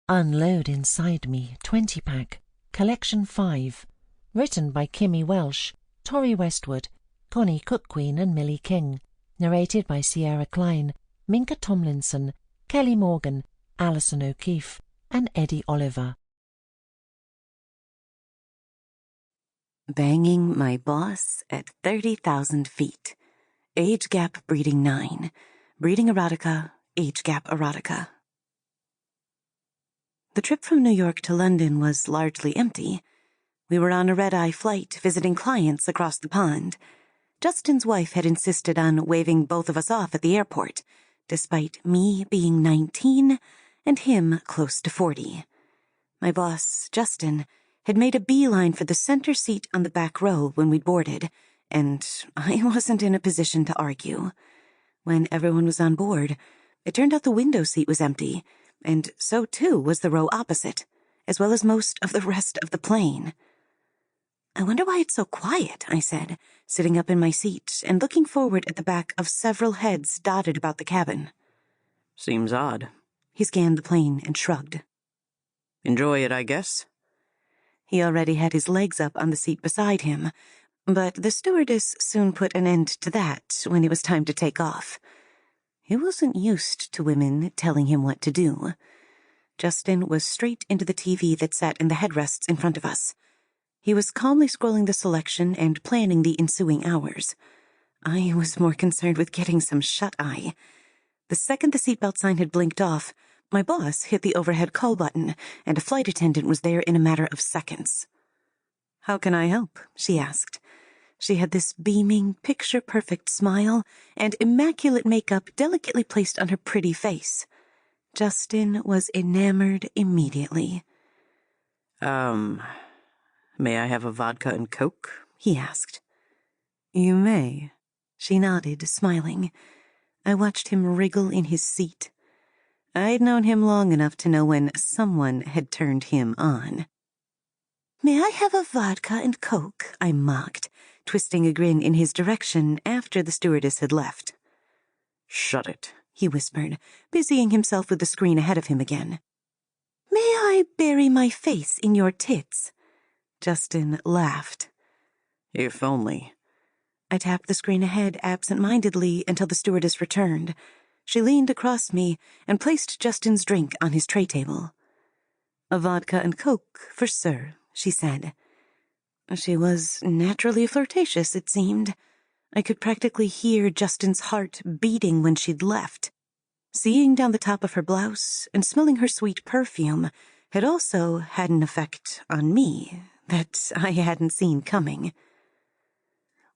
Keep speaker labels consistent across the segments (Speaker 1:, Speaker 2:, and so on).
Speaker 1: Unload Inside Me 20-pack, Collection 5, written by Kimmy Welsh, Tori Westwood, Connie Cuckquean and Millie King, narrated by Sierra Kline, Minka Tomlinson, Kelly Morgan, Allison O'Keefe, and Edie Olliver.
Speaker 2: Banging my boss at 30,000 feet. Age gap breeding 9. Breeding erotica, age gap erotica. The trip from New York to London was largely empty. We were on a red-eye flight visiting clients across the pond. Justin's wife had insisted on waving both of us off at the airport, despite me being 19 and him close to 40. My boss, Justin, had made a beeline for the center seat on the back row when we'd boarded, and I wasn't in a position to argue. When everyone was on board, it turned out the window seat was empty, and so too was the row opposite, as well as most of the rest of the plane. "I wonder why it's so quiet," I said, sitting up in my seat and looking forward at the back of several heads dotted about the cabin.
Speaker 3: "Seems odd."
Speaker 2: He scanned the plane and shrugged.
Speaker 3: "Enjoy it, I guess."
Speaker 2: He already had his legs up on the seat beside him, but the stewardess soon put an end to that when it was time to take off. He wasn't used to women telling him what to do. Justin was straight into the TV that sat in the headrests in front of us. He was calmly scrolling the selection and planning the ensuing hours. I was more concerned with getting some shut-eye. The second the seatbelt sign had blinked off, my boss hit the overhead call button, and a flight attendant was there in a matter of seconds. "How can I help?" she asked. She had this beaming, picture-perfect smile and immaculate makeup delicately placed on her pretty face. Justin was enamored immediately.
Speaker 3: May I have a vodka and Coke?"
Speaker 2: he asked. "You may." She nodded, smiling. I watched him wriggle in his seat. I'd known him long enough to know when someone had turned him on. "May I have a vodka and Coke?" I mocked, twisting a grin in his direction after the stewardess had left.
Speaker 3: "Shut it,"
Speaker 2: he whispered, busying himself with the screen ahead of him again. "May I bury my face in your tits?" Justin laughed.
Speaker 3: "If only."
Speaker 2: I tapped the screen ahead absent-mindedly until the stewardess returned. She leaned across me and placed Justin's drink on his tray table. "A vodka and Coke for sir," she said. She was naturally flirtatious, it seemed. I could practically hear Justin's heart beating when she'd left. Seeing down the top of her blouse and smelling her sweet perfume had also had an effect on me that I hadn't seen coming.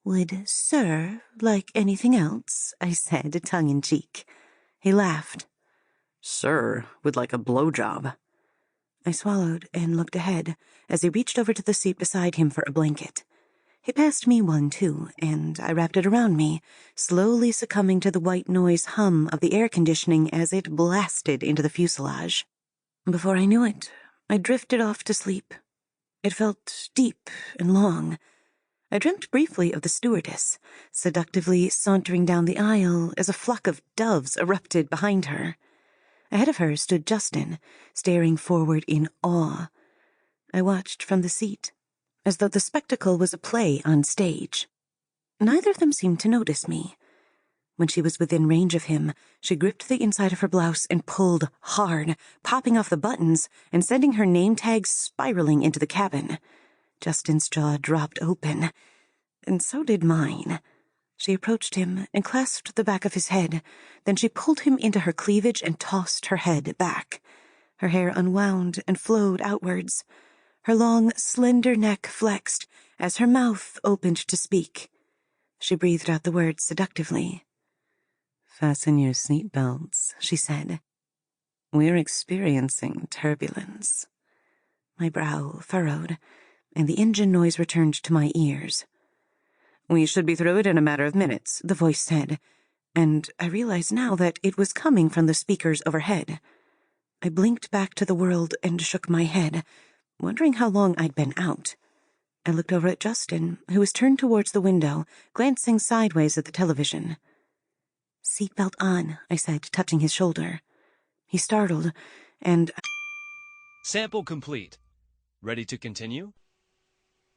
Speaker 2: "Would sir like anything else?" I said, tongue-in-cheek. He laughed.
Speaker 3: "Sir would like a blowjob."
Speaker 2: I swallowed and looked ahead as he reached over to the seat beside him for a blanket. He passed me one, too, and I wrapped it around me, slowly succumbing to the white noise hum of the air conditioning as it blasted into the fuselage. Before I knew it, I drifted off to sleep. It felt deep and long. I dreamt briefly of the stewardess, seductively sauntering down the aisle as a flock of doves erupted behind her. Ahead of her stood Justin, staring forward in awe. I watched from the seat, as though the spectacle was a play on stage. Neither of them seemed to notice me. When she was within range of him, she gripped the inside of her blouse and pulled hard, popping off the buttons and sending her name tags spiraling into the cabin. Justin's jaw dropped open, and so did mine. She approached him and clasped the back of his head. Then she pulled him into her cleavage and tossed her head back. Her hair unwound and flowed outwards. Her long, slender neck flexed as her mouth opened to speak. She breathed out the words seductively. "Fasten your seatbelts," she said. "We're experiencing turbulence." My brow furrowed, and the engine noise returned to my ears. "We should be through it in a matter of minutes," the voice said, and I realized now that it was coming from the speakers overhead. I blinked back to the world and shook my head, wondering how long I'd been out. I looked over at Justin, who was turned towards the window, glancing sideways at the television. "Seatbelt on," I said, touching his shoulder. He startled, and
Speaker 4: Sample complete. Ready to continue?